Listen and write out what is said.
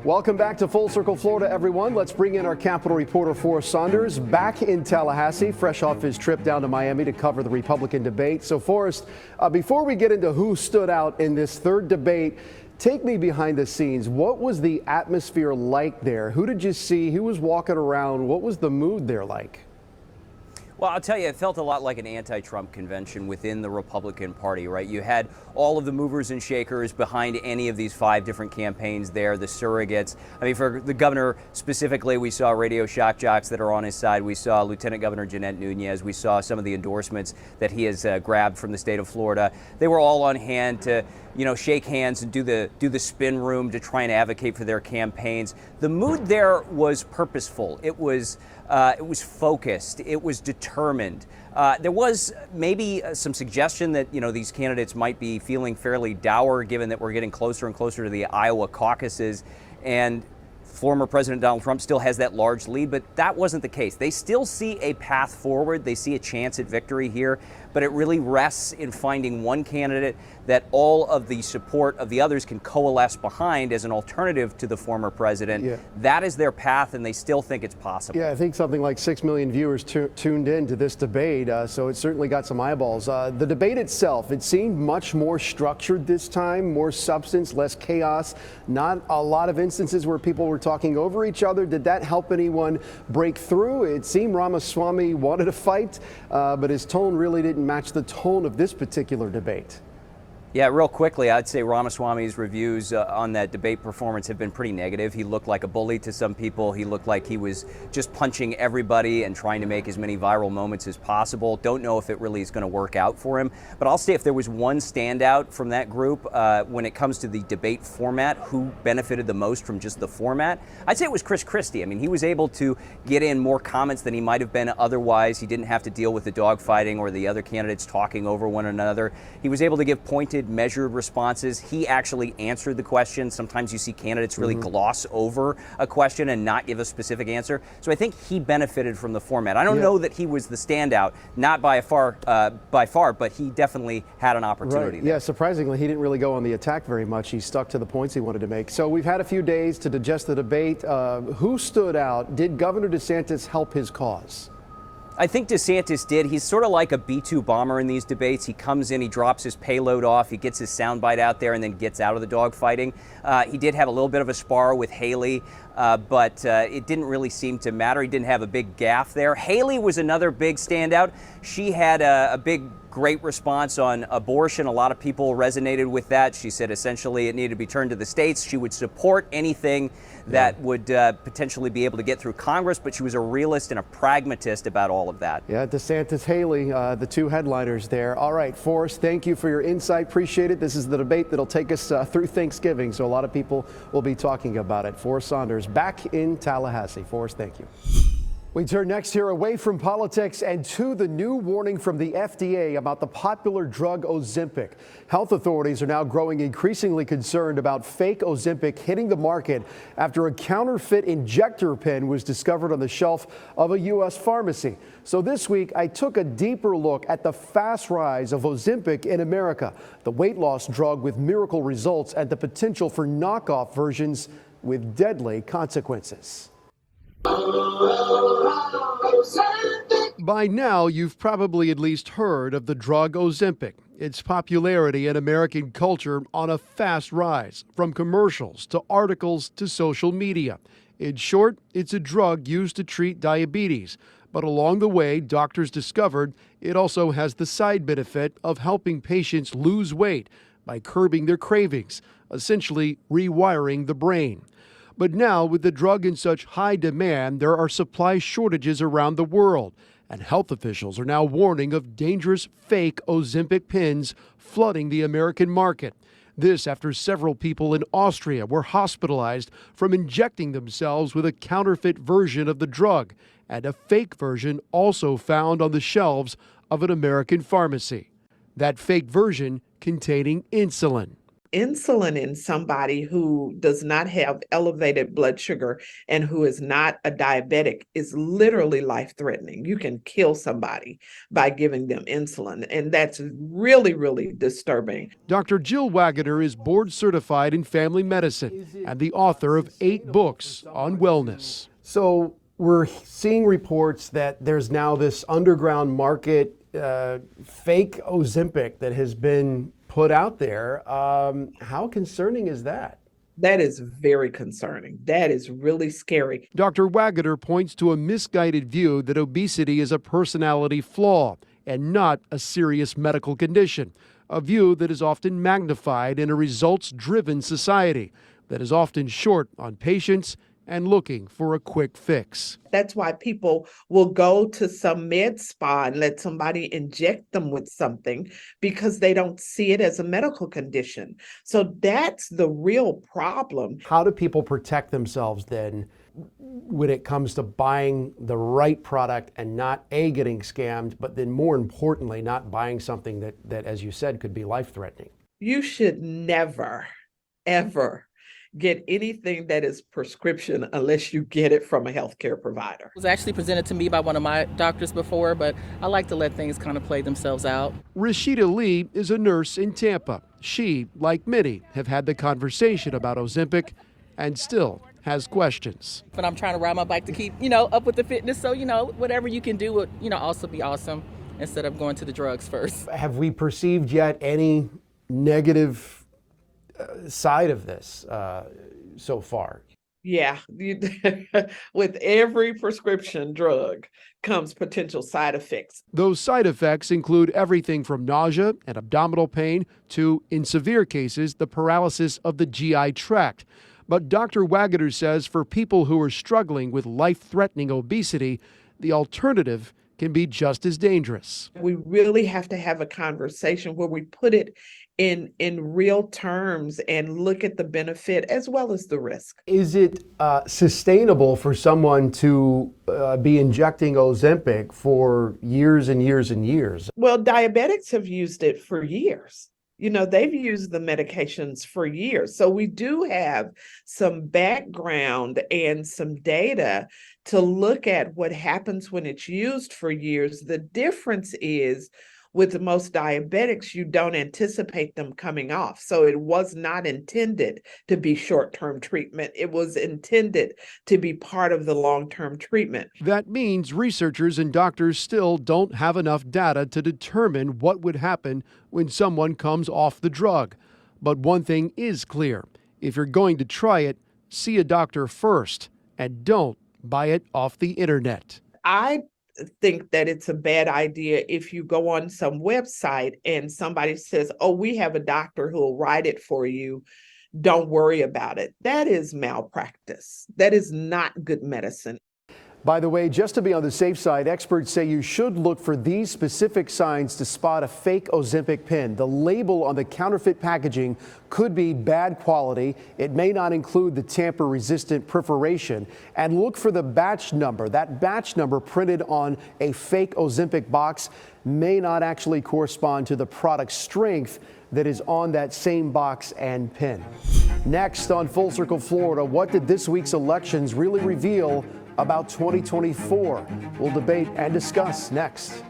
Welcome back to Full Circle Florida, everyone. Let's bring in our Capitol reporter, Forrest Saunders, back in Tallahassee, fresh off his trip down to Miami to cover the Republican debate. So, Forrest, before we get into who stood out in this third debate, take me behind the scenes. What was the atmosphere like there? Who did you see? Who was walking around? What was the mood there like? Well, I'll tell you, it felt a lot like an anti-Trump convention within the Republican Party, right? You had all of the movers and shakers behind any of these 5 different campaigns there, the surrogates. I mean, for the governor specifically, we saw radio shock jocks that are on his side. We saw Lieutenant Governor Jeanette Nunez. We saw some of the endorsements that he has grabbed from the state of Florida. They were all on hand to, shake hands and do the spin room to try and advocate for their campaigns. The mood there was purposeful. It was focused. It was determined. There was maybe some suggestion that these candidates might be feeling fairly dour, given that we're getting closer and closer to the Iowa caucuses, and former President Donald Trump still has that large lead, but that wasn't the case. They still see a path forward. They see a chance at victory here, but it really rests in finding one candidate that all of the support of the others can coalesce behind as an alternative to the former president. Yeah. That is their path, and they still think it's possible. Yeah, I think something like 6 million viewers tuned in to this debate, so it certainly got some eyeballs. The debate itself, it seemed much more structured this time, more substance, less chaos, not a lot of instances where people were talking over each other. Did that help anyone break through? It seemed Ramaswamy wanted a fight, but his tone really didn't match the tone of this particular debate. Yeah, real quickly, I'd say Ramaswamy's reviews on that debate performance have been pretty negative. He looked like a bully to some people. He looked like he was just punching everybody and trying to make as many viral moments as possible. Don't know if it really is going to work out for him. But I'll say if there was one standout from that group when it comes to the debate format, who benefited the most from just the format, I'd say it was Chris Christie. I mean, he was able to get in more comments than he might have been otherwise. He didn't have to deal with the dogfighting or the other candidates talking over one another. He was able to give pointed, measured responses. He actually answered the question. Sometimes you see candidates really gloss over a question and not give a specific answer. So I think he benefited from the format. I don't know that he was the standout, not by far, but he definitely had an opportunity. Right. Yeah, surprisingly, he didn't really go on the attack very much. He stuck to the points he wanted to make. So we've had a few days to digest the debate. Who stood out? Did Governor DeSantis help his cause? I think DeSantis did. He's sort of like a B-2 bomber in these debates. He comes in, he drops his payload off, he gets his soundbite out there, and then gets out of the dogfighting. He did have a little bit of a spar with Haley, but it didn't really seem to matter. He didn't have a big gaffe there. Haley was another big standout. She had a great response on abortion. A lot of people resonated with that. She said essentially it needed to be turned to the states. She would support anything that would potentially be able to get through Congress, but she was a realist and a pragmatist about all of that. Yeah, DeSantis, Haley, the two headliners there. All right, Forrest, thank you for your insight. Appreciate it. This is the debate that'll take us through Thanksgiving, so a lot of people will be talking about it. Forrest Saunders back in Tallahassee. Forrest, thank you. We turn next here away from politics and to the new warning from the FDA about the popular drug Ozempic. Health authorities are now growing increasingly concerned about fake Ozempic hitting the market after a counterfeit injector pen was discovered on the shelf of a U.S. pharmacy. So this week, I took a deeper look at the fast rise of Ozempic in America, the weight loss drug with miracle results and the potential for knockoff versions with deadly consequences. By now, you've probably at least heard of the drug Ozempic. Its popularity in American culture on a fast rise, from commercials to articles to social media. In short, it's a drug used to treat diabetes. But along the way, doctors discovered it also has the side benefit of helping patients lose weight by curbing their cravings, essentially rewiring the brain. But now, with the drug in such high demand, there are supply shortages around the world, and health officials are now warning of dangerous fake Ozempic pens flooding the American market. This after several people in Austria were hospitalized from injecting themselves with a counterfeit version of the drug, and a fake version also found on the shelves of an American pharmacy. That fake version containing insulin. insulin in somebody who does not have elevated blood sugar and who is not a diabetic is literally life-threatening. You can kill somebody by giving them insulin, and that's really, really disturbing. Dr. Jill Wagoner is board certified in family medicine and the author of 8 books on wellness. So we're seeing reports that there's now this underground market, fake Ozempic that has been put out there. How concerning is that? That is very concerning. That is really scary. Dr. Wagoner points to a misguided view that obesity is a personality flaw and not a serious medical condition, a view that is often magnified in a results-driven society that is often short on patience and looking for a quick fix. That's why people will go to some med spa and let somebody inject them with something because they don't see it as a medical condition. So that's the real problem. How do people protect themselves then when it comes to buying the right product and not A, getting scammed, but then more importantly, not buying something that as you said, could be life-threatening? You should never, ever get anything that is prescription unless you get it from a healthcare provider. It was actually presented to me by one of my doctors before, but I like to let things kind of play themselves out. Rashida Lee is a nurse in Tampa. She, like many, have had the conversation about Ozempic and still has questions. But I'm trying to ride my bike to keep, up with the fitness. So, whatever you can do would, also be awesome instead of going to the drugs first. Have we perceived yet any negative side of this so far? Yeah, with every prescription drug comes potential side effects. Those side effects include everything from nausea and abdominal pain to, in severe cases, the paralysis of the GI tract. But Dr. Wagoner says for people who are struggling with life-threatening obesity, the alternative can be just as dangerous. We really have to have a conversation where we put it in real terms and look at the benefit as well as the risk. Is it sustainable for someone to be injecting Ozempic for years and years and years? Well, diabetics have used it for years. They've used the medications for years. So we do have some background and some data to look at what happens when it's used for years. The difference is with most diabetics, you don't anticipate them coming off. So it was not intended to be short-term treatment. It was intended to be part of the long-term treatment. That means researchers and doctors still don't have enough data to determine what would happen when someone comes off the drug. But one thing is clear. If you're going to try it, see a doctor first and don't buy it off the internet. I think that it's a bad idea if you go on some website and somebody says, oh, we have a doctor who will write it for you. Don't worry about it. That is malpractice. That is not good medicine. By the way, just to be on the safe side, experts say you should look for these specific signs to spot a fake Ozempic pen. The label on the counterfeit packaging could be bad quality. It may not include the tamper-resistant perforation. And look for the batch number. That batch number printed on a fake Ozempic box may not actually correspond to the product strength that is on that same box and pen. Next on Full Circle Florida, what did this week's elections really reveal about 2024? We'll debate and discuss next.